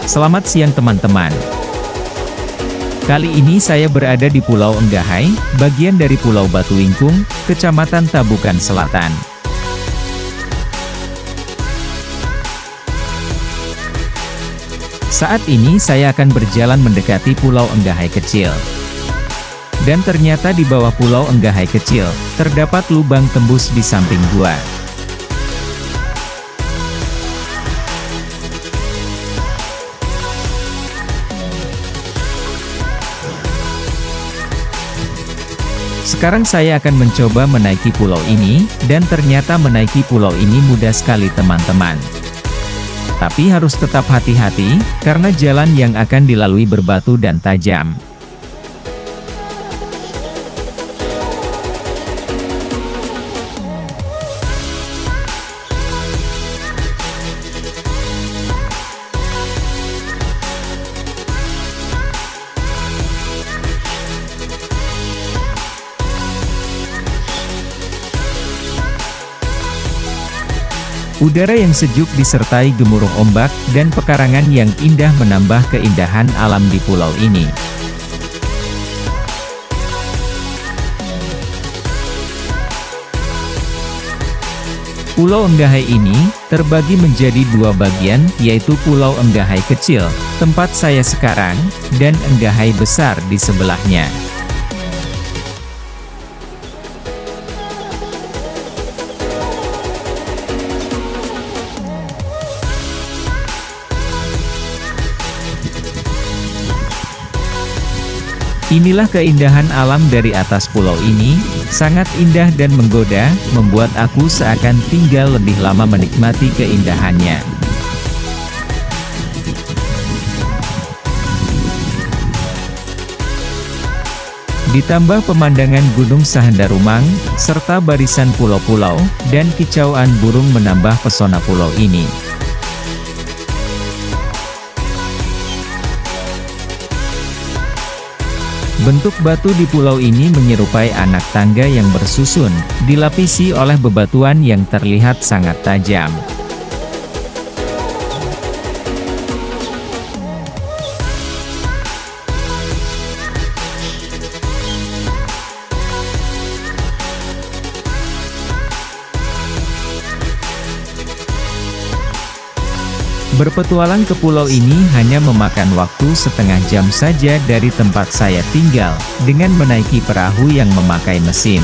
Selamat siang teman-teman. Kali ini saya berada di Pulau Enggahai, bagian dari Pulau Batuingkung, Kecamatan Tabukan Selatan. Saat ini saya akan berjalan mendekati Pulau Enggahai kecil. Dan ternyata di bawah Pulau Enggahai kecil, terdapat lubang tembus di samping gua. Sekarang saya akan mencoba menaiki pulau ini, dan ternyata menaiki pulau ini mudah sekali teman-teman. Tapi harus tetap hati-hati, karena jalan yang akan dilalui berbatu dan tajam. Udara yang sejuk disertai gemuruh ombak, dan pekarangan yang indah menambah keindahan alam di pulau ini. Pulau Enggahai ini, terbagi menjadi dua bagian, yaitu Pulau Enggahai Kecil, tempat saya sekarang, dan Enggahai Besar di sebelahnya. Inilah keindahan alam dari atas pulau ini, sangat indah dan menggoda, membuat aku seakan tinggal lebih lama menikmati keindahannya. Ditambah pemandangan Gunung Sahandarumang, serta barisan pulau-pulau, dan kicauan burung menambah pesona pulau ini. Bentuk batu di pulau ini menyerupai anak tangga yang bersusun, dilapisi oleh bebatuan yang terlihat sangat tajam. Berpetualang ke pulau ini hanya memakan waktu setengah jam saja dari tempat saya tinggal, dengan menaiki perahu yang memakai mesin.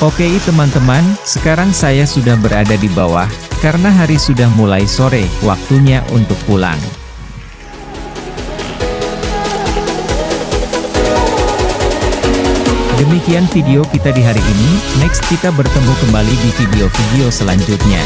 Oke teman-teman, sekarang saya sudah berada di bawah, karena hari sudah mulai sore, waktunya untuk pulang. Demikian video kita di hari ini, next kita bertemu kembali di video-video selanjutnya.